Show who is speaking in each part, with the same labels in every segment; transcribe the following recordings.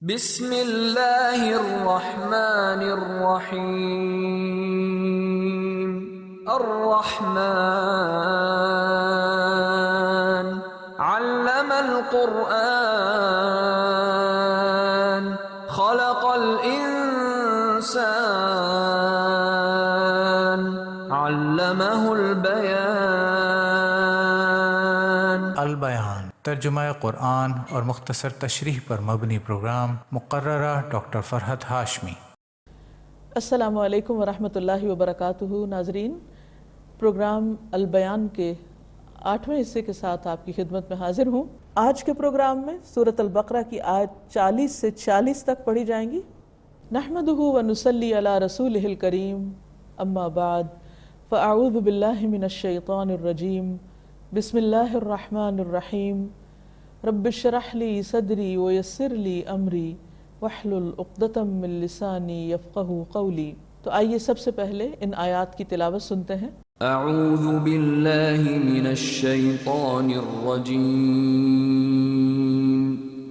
Speaker 1: بسم اللہ الرحمن الرحیم الرحمن علم القرآن خلق الانسان علمہ البیان۔
Speaker 2: البیان ترجمہ قرآن اور مختصر تشریح پر مبنی پروگرام، مقررہ ڈاکٹر فرحت ہاشمی۔
Speaker 3: السلام علیکم ورحمۃ اللہ وبرکاتہ۔ ناظرین، پروگرام البیان کے 8ویں حصے کے ساتھ آپ کی خدمت میں حاضر ہوں۔ آج کے پروگرام میں سورۃ البقرہ کی آیت 40 سے 46 تک پڑھی جائیں گی۔ نحمدہ ونصلی علی رسولہ الکریم، اما بعد فاعوذ باللہ من الشیطان الرجیم، بسم اللہ الرحمن الرحیم، رب اشرح لی صدری ویسر لی امری واحلل عقدۃ من لسانی یفقہوا قولی۔ تو آئیے سب سے پہلے ان آیات کی تلاوت سنتے ہیں۔
Speaker 1: اعوذ باللہ من الشیطان الرجیم،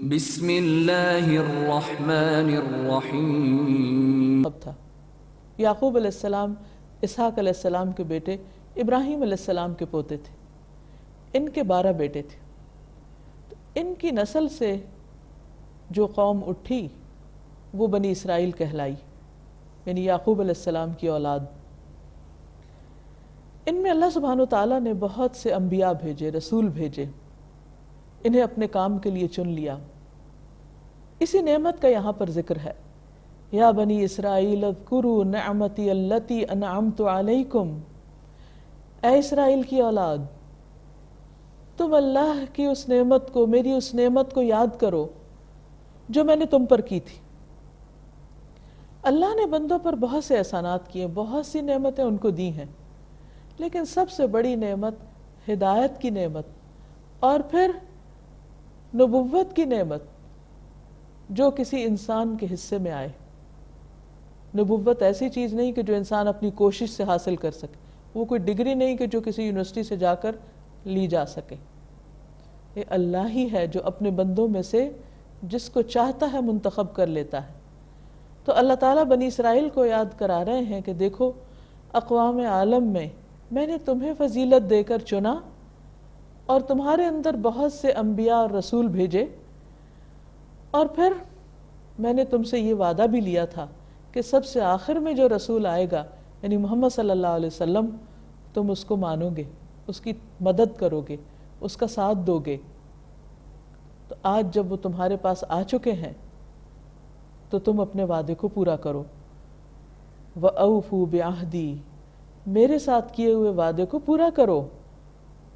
Speaker 1: بسم اللہ الرحمن الرحیم۔
Speaker 3: اب تھا یعقوب علیہ السلام اسحاق علیہ السلام کے بیٹے ابراہیم علیہ السلام کے پوتے تھے۔ ان کے 12 بیٹے تھے۔ تو ان کی نسل سے جو قوم اٹھی وہ بنی اسرائیل کہلائی، یعنی یعقوب علیہ السلام کی اولاد۔ ان میں اللہ سبحانہ وتعالیٰ نے بہت سے انبیاء بھیجے، رسول بھیجے، انہیں اپنے کام کے لیے چن لیا۔ اسی نعمت کا یہاں پر ذکر ہے، یا بنی اسرائیل اذکروا نعمتی التی انعمت علیکم۔ اے اسرائیل کی اولاد، تم اللہ کی اس نعمت کو، میری اس نعمت کو یاد کرو جو میں نے تم پر کی تھی۔ اللہ نے بندوں پر بہت سے احسانات کیے، بہت سی نعمتیں ان کو دی ہیں، لیکن سب سے بڑی نعمت ہدایت کی نعمت اور پھر نبوت کی نعمت جو کسی انسان کے حصے میں آئے۔ نبوت ایسی چیز نہیں کہ جو انسان اپنی کوشش سے حاصل کر سکے، وہ کوئی ڈگری نہیں کہ جو کسی یونیورسٹی سے جا کر لی جا سکے۔ یہ اللہ ہی ہے جو اپنے بندوں میں سے جس کو چاہتا ہے منتخب کر لیتا ہے۔ تو اللہ تعالیٰ بنی اسرائیل کو یاد کرا رہے ہیں کہ دیکھو، اقوام عالم میں نے تمہیں فضیلت دے کر چنا اور تمہارے اندر بہت سے انبیاء اور رسول بھیجے، اور پھر میں نے تم سے یہ وعدہ بھی لیا تھا کہ سب سے آخر میں جو رسول آئے گا، یعنی محمد صلی اللہ علیہ وسلم، تم اس کو مانو گے، اس کی مدد کرو گے، اس کا ساتھ دو گے۔ تو آج جب وہ تمہارے پاس آ چکے ہیں تو تم اپنے وعدے کو پورا کرو۔ وَأَوْفُوا بِعَهْدِي، میرے ساتھ کیے ہوئے وعدے کو پورا کرو۔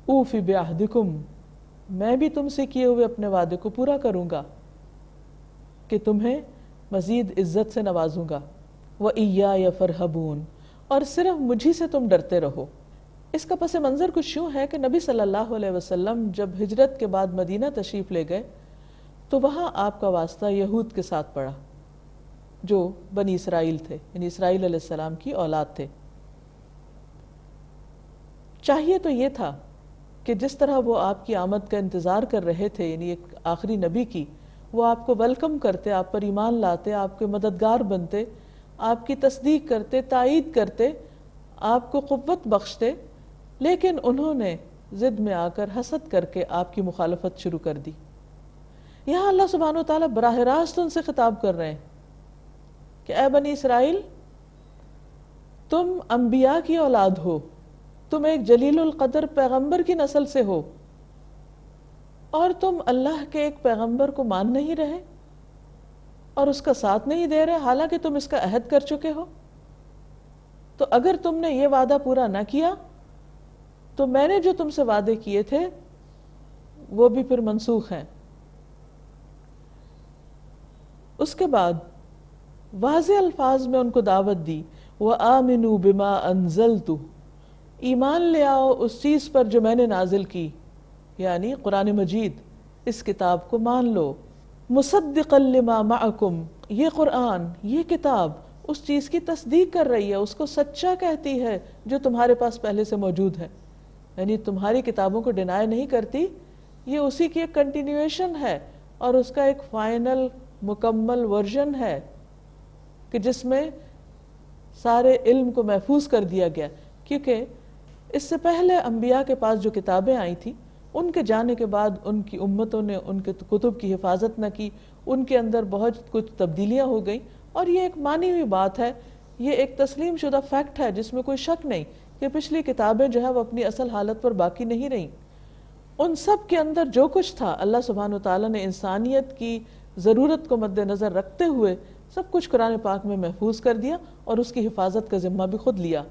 Speaker 3: اوف بعہدکم، میں بھی تم سے کیے ہوئے اپنے وعدے کو پورا کروں گا کہ تمہیں مزید عزت سے نوازوں گا۔ وَإِيَّایَ فَارْهَبُونَ، اور صرف مجھی سے تم ڈرتے رہو۔ اس کا پس منظر کچھ یوں ہے کہ نبی صلی اللہ علیہ وسلم جب ہجرت کے بعد مدینہ تشریف لے گئے تو وہاں آپ کا واسطہ یہود کے ساتھ پڑا جو بنی اسرائیل تھے، یعنی اسرائیل علیہ السلام کی اولاد تھے۔ چاہیے تو یہ تھا کہ جس طرح وہ آپ کی آمد کا انتظار کر رہے تھے، یعنی ایک آخری نبی کی، وہ آپ کو ویلکم کرتے، آپ پر ایمان لاتے، آپ کے مددگار بنتے، آپ کی تصدیق کرتے، تائید کرتے، آپ کو قوت بخشتے، لیکن انہوں نے ضد میں آ کر حسد کر کے آپ کی مخالفت شروع کر دی۔ یہاں اللہ سبحانہ وتعالیٰ براہ راست ان سے خطاب کر رہے ہیں کہ اے بنی اسرائیل، تم انبیاء کی اولاد ہو، تم ایک جلیل القدر پیغمبر کی نسل سے ہو، اور تم اللہ کے ایک پیغمبر کو مان نہیں رہے اور اس کا ساتھ نہیں دے رہے، حالانکہ تم اس کا عہد کر چکے ہو۔ تو اگر تم نے یہ وعدہ پورا نہ کیا تو میں نے جو تم سے وعدے کیے تھے وہ بھی پھر منسوخ ہیں۔ اس کے بعد واضح الفاظ میں ان کو دعوت دی، وَآمِنُوا بِمَا أَنزَلْتُ، ایمان لے آؤ اس چیز پر جو میں نے نازل کی، یعنی قرآن مجید، اس کتاب کو مان لو۔ مُصَدِّقًا لِمَا مَعَكُمْ، یہ قرآن، یہ کتاب اس چیز کی تصدیق کر رہی ہے، اس کو سچا کہتی ہے جو تمہارے پاس پہلے سے موجود ہے، یعنی تمہاری کتابوں کو ڈینائی نہیں کرتی، یہ اسی کی ایک کنٹینیویشن ہے اور اس کا ایک فائنل مکمل ورژن ہے کہ جس میں سارے علم کو محفوظ کر دیا گیا، کیونکہ اس سے پہلے انبیاء کے پاس جو کتابیں آئی تھیں ان کے جانے کے بعد ان کی امتوں نے ان کے کتب کی حفاظت نہ کی، ان کے اندر بہت کچھ تبدیلیاں ہو گئیں، اور یہ ایک مانی ہوئی بات ہے، یہ ایک تسلیم شدہ فیکٹ ہے جس میں کوئی شک نہیں کہ پچھلی کتابیں جو ہے وہ اپنی اصل حالت پر باقی نہیں رہیں۔ ان سب کے اندر جو کچھ تھا اللہ سبحانہ وتعالیٰ نے انسانیت کی ضرورت کو مد نظر رکھتے ہوئے سب کچھ قرآن پاک میں محفوظ کر دیا، اور اس کی حفاظت کا ذمہ بھی خود لیا۔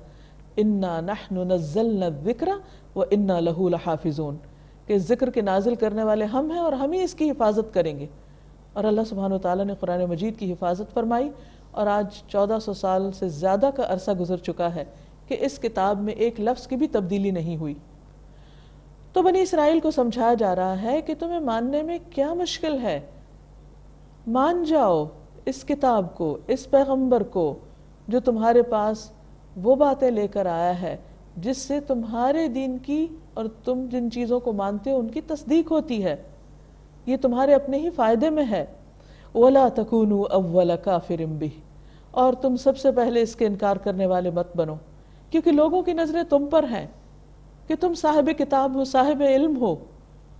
Speaker 3: اِنَّا نَحْنُ نَزَّلْنَا الذِّكْرَ وَإِنَّا لَهُ لَحَافِظُونَ، کہ ذکر کے نازل کرنے والے ہم ہیں اور ہم ہی اس کی حفاظت کریں گے۔ اور اللہ سبحانہ وتعالیٰ نے قرآن مجید کی حفاظت فرمائی، اور آج 1400 سال سے زیادہ کا عرصہ گزر چکا ہے کہ اس کتاب میں ایک لفظ کی بھی تبدیلی نہیں ہوئی۔ تو بنی اسرائیل کو سمجھایا جا رہا ہے کہ تمہیں ماننے میں کیا مشکل ہے، مان جاؤ اس کتاب کو، اس پیغمبر کو جو تمہارے پاس وہ باتیں لے کر آیا ہے جس سے تمہارے دین کی اور تم جن چیزوں کو مانتے ہو ان کی تصدیق ہوتی ہے، یہ تمہارے اپنے ہی فائدے میں ہے۔ وَلَا تَكُونُوا أَوَّلَ كَافِرٍ بِهِ، اور تم سب سے پہلے اس کے انکار کرنے والے مت بنو، کیونکہ لوگوں کی نظریں تم پر ہیں کہ تم صاحب کتاب ہو، صاحب علم ہو،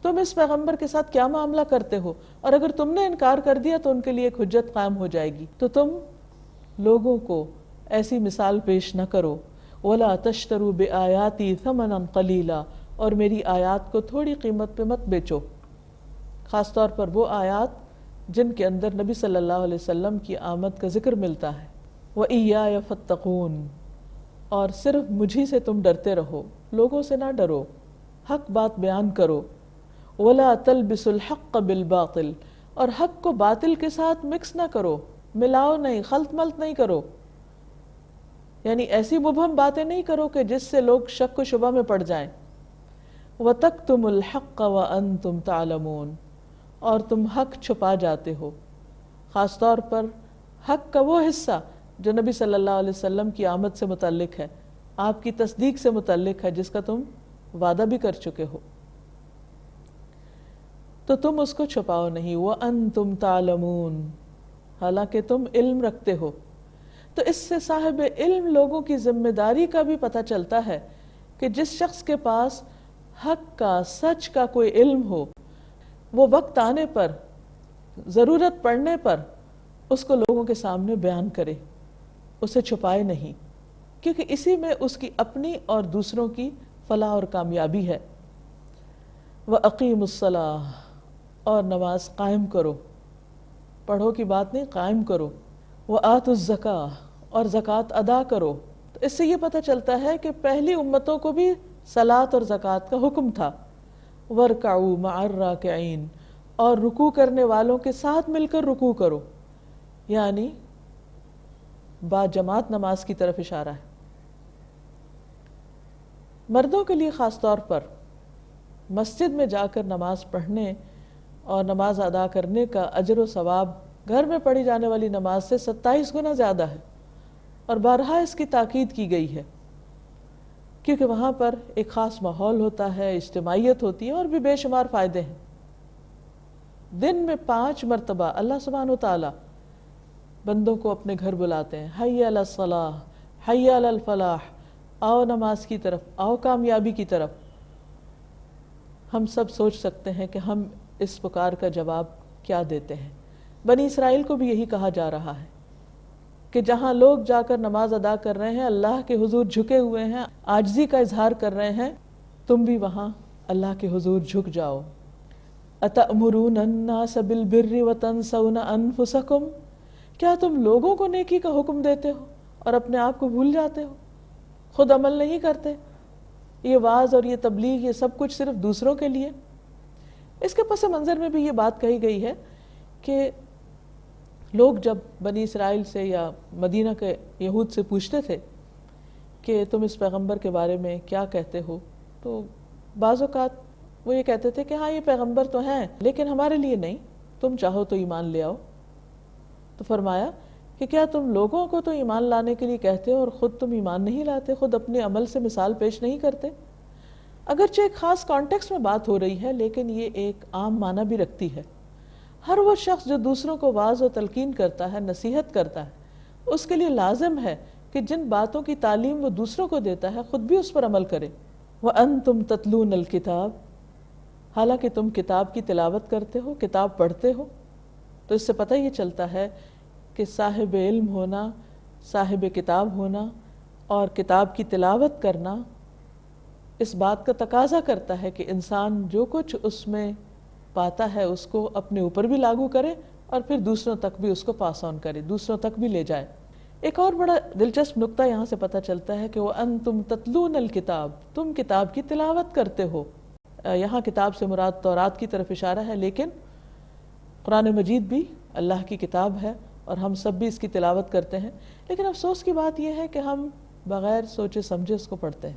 Speaker 3: تم اس پیغمبر کے ساتھ کیا معاملہ کرتے ہو، اور اگر تم نے انکار کر دیا تو ان کے لیے ایک حجت قائم ہو جائے گی۔ تو تم لوگوں کو ایسی مثال پیش نہ کرو۔ وَلَا تَشْتَرُوا بِآيَاتِي ثَمَنًا قَلِيلًا، اور میری آیات کو تھوڑی قیمت پہ مت بیچو، خاص طور پر وہ آیات جن کے اندر نبی صلی اللہ علیہ وسلم کی آمد کا ذکر ملتا ہے۔ وَإِيَّايَ فَاتَّقُونَ، اور صرف مجھی سے تم ڈرتے رہو، لوگوں سے نہ ڈرو، حق بات بیان کرو۔ وَلَا تَلْبِسُوا الْحَقَّ بِالْبَاطِلِ، اور حق کو باطل کے ساتھ مکس نہ کرو، ملاؤ نہیں، خلط ملط نہیں کرو، یعنی ایسی مبہم باتیں نہیں کرو کہ جس سے لوگ شک و شبہ میں پڑ جائیں۔ وَتَكْتُمُوا الْحَقَّ وَأَنْتُمْ تَعْلَمُونَ، اور تم حق چھپا جاتے ہو، خاص طور پر حق کا وہ حصہ جو نبی صلی اللہ علیہ وسلم کی آمد سے متعلق ہے، آپ کی تصدیق سے متعلق ہے، جس کا تم وعدہ بھی کر چکے ہو، تو تم اس کو چھپاؤ نہیں۔ وَأَنْتُمْ تَعْلَمُونَ، حالانکہ تم علم رکھتے ہو۔ تو اس سے صاحب علم لوگوں کی ذمہ داری کا بھی پتہ چلتا ہے کہ جس شخص کے پاس حق کا، سچ کا کوئی علم ہو، وہ وقت آنے پر، ضرورت پڑنے پر اس کو لوگوں کے سامنے بیان کرے، اسے چھپائے نہیں، کیونکہ اسی میں اس کی اپنی اور دوسروں کی فلاح اور کامیابی ہے۔ وَأَقِيمُوا الصَّلَاةَ، اور نماز قائم کرو، پڑھو کی بات نہیں، قائم کرو۔ وَآتُوا الزَّكَاةَ، اور زکوٰۃ ادا کرو۔ تو اس سے یہ پتہ چلتا ہے کہ پہلی امتوں کو بھی صلاۃ اور زکوٰۃ کا حکم تھا۔ وَارْكَعُوا مَعَ الرَّاكِعِينَ، اور رکوع کرنے والوں کے ساتھ مل کر رکوع کرو، یعنی با جماعت نماز کی طرف اشارہ ہے۔ مردوں کے لیے خاص طور پر مسجد میں جا کر نماز پڑھنے اور نماز ادا کرنے کا اجر و ثواب گھر میں پڑھی جانے والی نماز سے 27 گنا زیادہ ہے، اور بارہا اس کی تاکید کی گئی ہے، کیونکہ وہاں پر ایک خاص ماحول ہوتا ہے، اجتماعیت ہوتی ہے، اور بھی بے شمار فائدے ہیں۔ دن میں 5 مرتبہ اللہ سبحانہ وتعالی بندوں کو اپنے گھر بلاتے ہیں، حی علی الصلاح، حی علی الفلاح، آؤ نماز کی طرف، آؤ کامیابی کی طرف۔ ہم سب سوچ سکتے ہیں کہ ہم اس پکار کا جواب کیا دیتے ہیں۔ بنی اسرائیل کو بھی یہی کہا جا رہا ہے کہ جہاں لوگ جا کر نماز ادا کر رہے ہیں، اللہ کے حضور جھکے ہوئے ہیں، عاجزی کا اظہار کر رہے ہیں، تم بھی وہاں اللہ کے حضور جھک جاؤ۔ أَتَأْمُرُونَ النَّاسَ بِالْبِرِّ وَتَنْسَوْنَ أَنفُسَكُمْ، کیا تم لوگوں کو نیکی کا حکم دیتے ہو اور اپنے آپ کو بھول جاتے ہو، خود عمل نہیں کرتے؟ یہ واعظ اور یہ تبلیغ، یہ سب کچھ صرف دوسروں کے لیے۔ اس کے پس منظر میں بھی یہ بات کہی گئی ہے کہ لوگ جب بنی اسرائیل سے یا مدینہ کے یہود سے پوچھتے تھے کہ تم اس پیغمبر کے بارے میں کیا کہتے ہو، تو بعض اوقات وہ یہ کہتے تھے کہ ہاں یہ پیغمبر تو ہیں لیکن ہمارے لیے نہیں، تم چاہو تو ایمان لے آؤ۔ تو فرمایا کہ کیا تم لوگوں کو تو ایمان لانے کے لیے کہتے ہو اور خود تم ایمان نہیں لاتے، خود اپنے عمل سے مثال پیش نہیں کرتے؟ اگرچہ ایک خاص کانٹیکس میں بات ہو رہی ہے، لیکن یہ ایک عام معنی بھی رکھتی ہے۔ ہر وہ شخص جو دوسروں کو واعظ و تلقین کرتا ہے، نصیحت کرتا ہے، اس کے لیے لازم ہے کہ جن باتوں کی تعلیم وہ دوسروں کو دیتا ہے خود بھی اس پر عمل کرے۔ وَأَنْتُمْ تَتْلُونَ الْكِتَابَ، حالانکہ تم کتاب کی تلاوت کرتے ہو، کتاب پڑھتے ہو۔ تو اس سے پتہ یہ چلتا ہے کہ صاحب علم ہونا، صاحب کتاب ہونا اور کتاب کی تلاوت کرنا اس بات کا تقاضا کرتا ہے کہ انسان جو کچھ اس میں پاتا ہے اس کو اپنے اوپر بھی لاگو کرے اور پھر دوسروں تک بھی اس کو پاس آن کرے، دوسروں تک بھی لے جائے۔ ایک اور بڑا دلچسپ نقطہ یہاں سے پتہ چلتا ہے کہ وَأَنْتُمْ تَتْلُونَ الْكِتَابَ، تم کتاب کی تلاوت کرتے ہو۔ یہاں کتاب سے مراد تورات کی طرف اشارہ ہے، لیکن قرآن مجید بھی اللہ کی کتاب ہے اور ہم سب بھی اس کی تلاوت کرتے ہیں۔ لیکن افسوس کی بات یہ ہے کہ ہم بغیر سوچے سمجھے اس کو پڑھتے ہیں،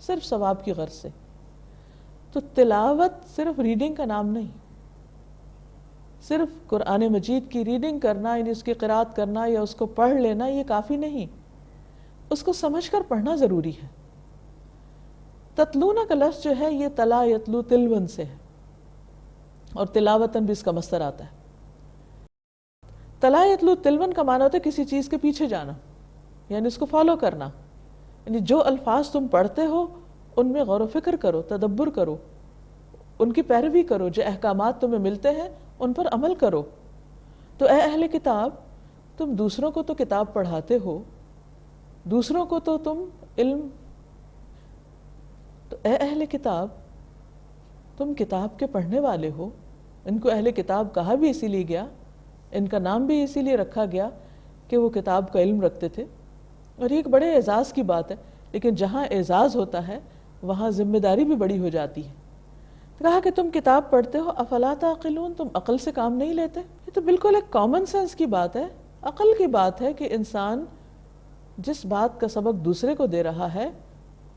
Speaker 3: صرف ثواب کی غرض سے۔ تو تلاوت صرف ریڈنگ کا نام نہیں، صرف قرآن مجید کی ریڈنگ کرنا یعنی اس کی قرأت کرنا یا اس کو پڑھ لینا یہ کافی نہیں، اس کو سمجھ کر پڑھنا ضروری ہے۔ تتلونا کا لفظ جو ہے یہ تلا یتلو تلون سے ہے اور تلاوتاً بھی اس کا مصدر آتا ہے۔ تلا یتلو تلون کا معنی ہوتا ہے کسی چیز کے پیچھے جانا، یعنی اس کو فالو کرنا، یعنی جو الفاظ تم پڑھتے ہو ان میں غور و فکر کرو، تدبر کرو، ان کی پیروی کرو، جو احکامات تمہیں ملتے ہیں ان پر عمل کرو۔ تو اے اہل کتاب، تم دوسروں کو تو کتاب پڑھاتے ہو، دوسروں کو تو تم علم، تو اے اہل کتاب تم کتاب کے پڑھنے والے ہو۔ ان کو اہل کتاب کہا بھی اسی لیے گیا، ان کا نام بھی اسی لیے رکھا گیا کہ وہ کتاب کا علم رکھتے تھے، اور یہ ایک بڑے اعزاز کی بات ہے۔ لیکن جہاں اعزاز ہوتا ہے وہاں ذمہ داری بھی بڑی ہو جاتی ہے۔ کہا کہ تم کتاب پڑھتے ہو، افلا تعقلون، تم عقل سے کام نہیں لیتے؟ یہ تو بالکل ایک کامن سینس کی بات ہے، عقل کی بات ہے کہ انسان جس بات کا سبق دوسرے کو دے رہا ہے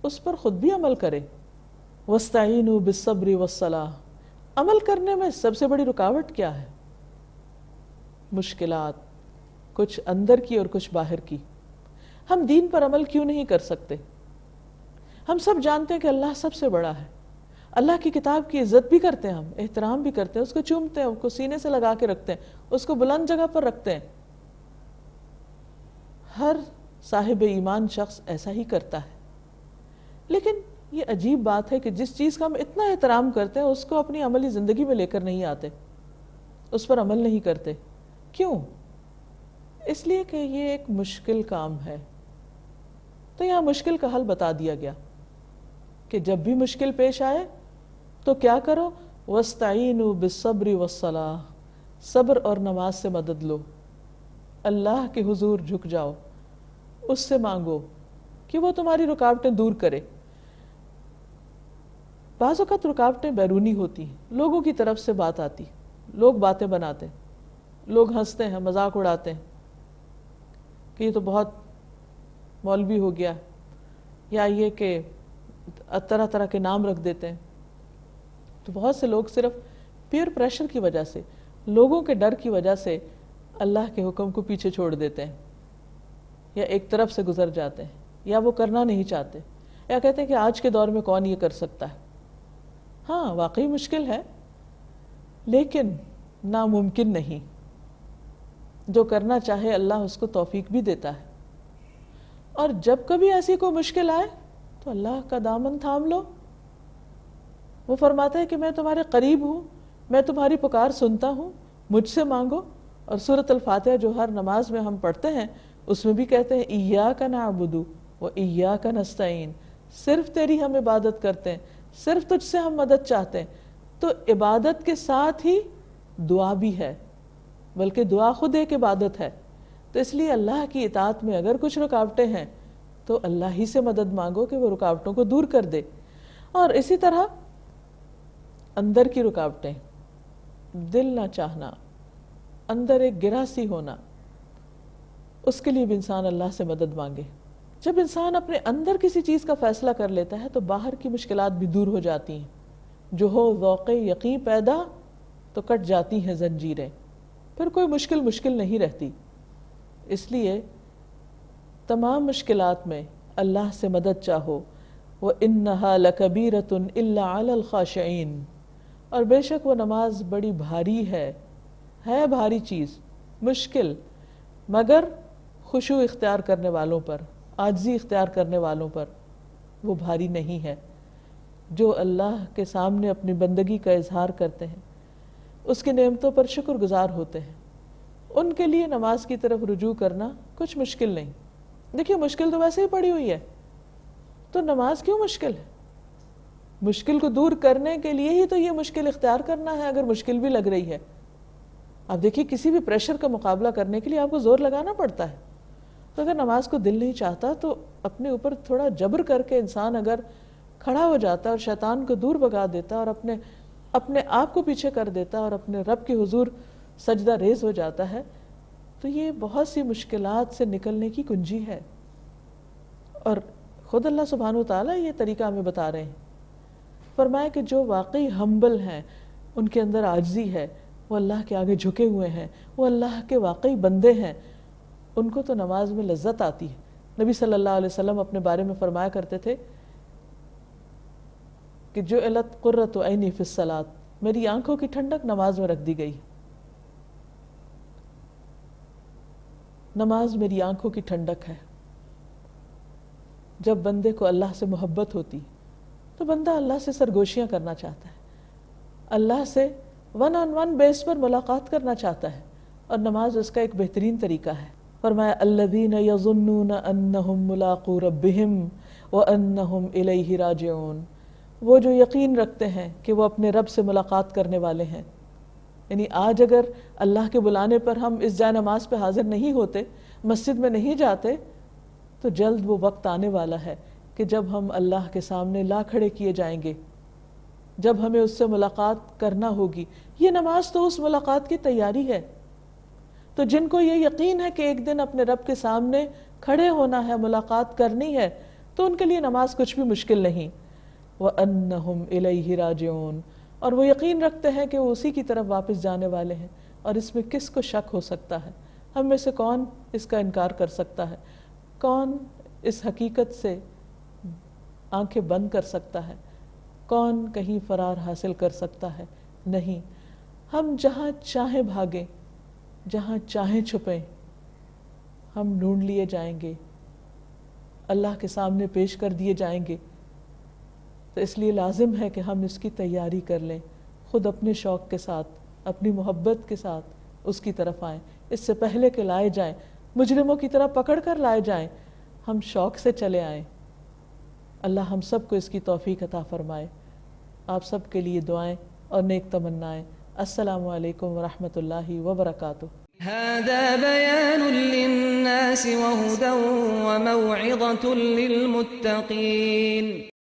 Speaker 3: اس پر خود بھی عمل کرے۔ وَاسْتَعِینُوا بِالصَّبْرِ وَالصَّلَاةِ، عمل کرنے میں سب سے بڑی رکاوٹ کیا ہے؟ مشکلات، کچھ اندر کی اور کچھ باہر کی۔ ہم دین پر عمل کیوں نہیں کر سکتے؟ ہم سب جانتے ہیں کہ اللہ سب سے بڑا ہے، اللہ کی کتاب کی عزت بھی کرتے ہیں، ہم احترام بھی کرتے ہیں، اس کو چومتے ہیں، اس کو سینے سے لگا کے رکھتے ہیں، اس کو بلند جگہ پر رکھتے ہیں۔ ہر صاحب ایمان شخص ایسا ہی کرتا ہے۔ لیکن یہ عجیب بات ہے کہ جس چیز کا ہم اتنا احترام کرتے ہیں اس کو اپنی عملی زندگی میں لے کر نہیں آتے، اس پر عمل نہیں کرتے۔ کیوں؟ اس لیے کہ یہ ایک مشکل کام ہے۔ تو یہاں مشکل کا حل بتا دیا گیا کہ جب بھی مشکل پیش آئے تو کیا کرو؟ وَاسْتَعِینُوا بِالصَّبْرِ وَالصَّلَاةِ، صبر اور نماز سے مدد لو، اللہ کے حضور جھک جاؤ، اس سے مانگو کہ وہ تمہاری رکاوٹیں دور کرے۔ بعض اوقات رکاوٹیں بیرونی ہوتی ہیں، لوگوں کی طرف سے بات آتی، لوگ باتیں بناتے ہیں، لوگ ہنستے ہیں، مذاق اڑاتے ہیں کہ یہ تو بہت مولوی ہو گیا، یا یہ کہ طرح طرح کے نام رکھ دیتے ہیں۔ تو بہت سے لوگ صرف پیئر پریشر کی وجہ سے، لوگوں کے ڈر کی وجہ سے اللہ کے حکم کو پیچھے چھوڑ دیتے ہیں، یا ایک طرف سے گزر جاتے ہیں، یا وہ کرنا نہیں چاہتے، یا کہتے ہیں کہ آج کے دور میں کون یہ کر سکتا ہے۔ ہاں واقعی مشکل ہے، لیکن ناممکن نہیں۔ جو کرنا چاہے اللہ اس کو توفیق بھی دیتا ہے۔ اور جب کبھی ایسی کوئی مشکل آئے تو اللہ کا دامن تھام لو۔ وہ فرماتا ہے کہ میں تمہارے قریب ہوں، میں تمہاری پکار سنتا ہوں، مجھ سے مانگو۔ اور سورۃ الفاتحہ جو ہر نماز میں ہم پڑھتے ہیں اس میں بھی کہتے ہیں ایاک نعبد و ایاک نستعین، صرف تیری ہم عبادت کرتے ہیں، صرف تجھ سے ہم مدد چاہتے ہیں۔ تو عبادت کے ساتھ ہی دعا بھی ہے، بلکہ دعا خود ایک عبادت ہے۔ تو اس لیے اللہ کی اطاعت میں اگر کچھ رکاوٹیں ہیں تو اللہ ہی سے مدد مانگو کہ وہ رکاوٹوں کو دور کر دے۔ اور اسی طرح اندر کی رکاوٹیں، دل نہ چاہنا، اندر ایک گرہ سی ہونا، اس کے لیے بھی انسان اللہ سے مدد مانگے۔ جب انسان اپنے اندر کسی چیز کا فیصلہ کر لیتا ہے تو باہر کی مشکلات بھی دور ہو جاتی ہیں۔ جو ہو ذوق یقین پیدا تو کٹ جاتی ہیں زنجیریں، پھر کوئی مشکل نہیں رہتی۔ اس لیے تمام مشکلات میں اللہ سے مدد چاہو۔ وَإِنَّهَا لَكَبِيرَةٌ إِلَّا عَلَى الْخَاشِعِينَ، اور بے شک وہ نماز بڑی بھاری ہے ہے بھاری چیز، مشکل، مگر خشوع اختیار کرنے والوں پر، عاجزی اختیار کرنے والوں پر وہ بھاری نہیں ہے۔ جو اللہ کے سامنے اپنی بندگی کا اظہار کرتے ہیں، اس کی نعمتوں پر شکر گزار ہوتے ہیں، ان کے لیے نماز کی طرف رجوع کرنا کچھ مشکل نہیں۔ دیکھیے مشکل تو ویسے ہی پڑی ہوئی ہے، تو نماز کیوں مشکل ہے؟ مشکل کو دور کرنے کے لیے ہی تو یہ مشکل اختیار کرنا ہے، اگر مشکل بھی لگ رہی ہے۔ اب دیکھیے کسی بھی پریشر کا مقابلہ کرنے کے لیے آپ کو زور لگانا پڑتا ہے، تو اگر نماز کو دل نہیں چاہتا تو اپنے اوپر تھوڑا جبر کر کے انسان اگر کھڑا ہو جاتا اور شیطان کو دور بھگا دیتا اور اپنے آپ کو پیچھے کر دیتا اور اپنے رب کے حضور سجدہ ریز ہو جاتا ہے، تو یہ بہت سی مشکلات سے نکلنے کی کنجی ہے۔ اور خود اللہ سبحانہ وتعالیٰ یہ طریقہ ہمیں بتا رہے ہیں، فرمایا کہ جو واقعی ہمبل ہیں، ان کے اندر عاجزی ہے، وہ اللہ کے آگے جھکے ہوئے ہیں، وہ اللہ کے واقعی بندے ہیں، ان کو تو نماز میں لذت آتی ہے۔ نبی صلی اللہ علیہ وسلم اپنے بارے میں فرمایا کرتے تھے کہ جعلت قرۃ عینی فی الصلاۃ، میری آنکھوں کی ٹھنڈک نماز میں رکھ دی گئی۔ نماز میری آنکھوں کی ٹھنڈک ہے۔ جب بندے کو اللہ سے محبت ہوتی تو بندہ اللہ سے سرگوشیاں کرنا چاہتا ہے، اللہ سے ون آن ون بیس پر ملاقات کرنا چاہتا ہے، اور نماز اس کا ایک بہترین طریقہ ہے۔ فرمایا الذین یظنون انہم ملاقو ربہم وانہم الیہ راجعون، وہ جو یقین رکھتے ہیں کہ وہ اپنے رب سے ملاقات کرنے والے ہیں۔ یعنی آج اگر اللہ کے بلانے پر ہم اس جائے نماز پہ حاضر نہیں ہوتے، مسجد میں نہیں جاتے، تو جلد وہ وقت آنے والا ہے کہ جب ہم اللہ کے سامنے لا کھڑے کیے جائیں گے، جب ہمیں اس سے ملاقات کرنا ہوگی۔ یہ نماز تو اس ملاقات کی تیاری ہے۔ تو جن کو یہ یقین ہے کہ ایک دن اپنے رب کے سامنے کھڑے ہونا ہے، ملاقات کرنی ہے، تو ان کے لیے نماز کچھ بھی مشکل نہیں۔ وَأَنَّهُمْ إِلَيْهِ رَاجِعُونَ، اور وہ یقین رکھتے ہیں کہ وہ اسی کی طرف واپس جانے والے ہیں، اور اس میں کس کو شک ہو سکتا ہے؟ ہم میں سے کون اس کا انکار کر سکتا ہے؟ کون اس حقیقت سے آنکھیں بند کر سکتا ہے؟ کون کہیں فرار حاصل کر سکتا ہے؟ نہیں، ہم جہاں چاہیں بھاگیں، جہاں چاہیں چھپیں، ہم ڈھونڈ لیے جائیں گے، اللہ کے سامنے پیش کر دیے جائیں گے۔ تو اس لیے لازم ہے کہ ہم اس کی تیاری کر لیں، خود اپنے شوق کے ساتھ، اپنی محبت کے ساتھ اس کی طرف آئیں۔ اس سے پہلے کہ لائے جائیں، مجرموں کی طرح پکڑ کر لائے جائیں، ہم شوق سے چلے آئیں۔ اللہ ہم سب کو اس کی توفیق عطا فرمائے۔ آپ سب کے لیے دعائیں اور نیک تمنائیں۔ السلام علیکم ورحمۃ اللہ وبرکاتہ۔
Speaker 4: هذا بيان للناس وهدى وموعظة للمتقين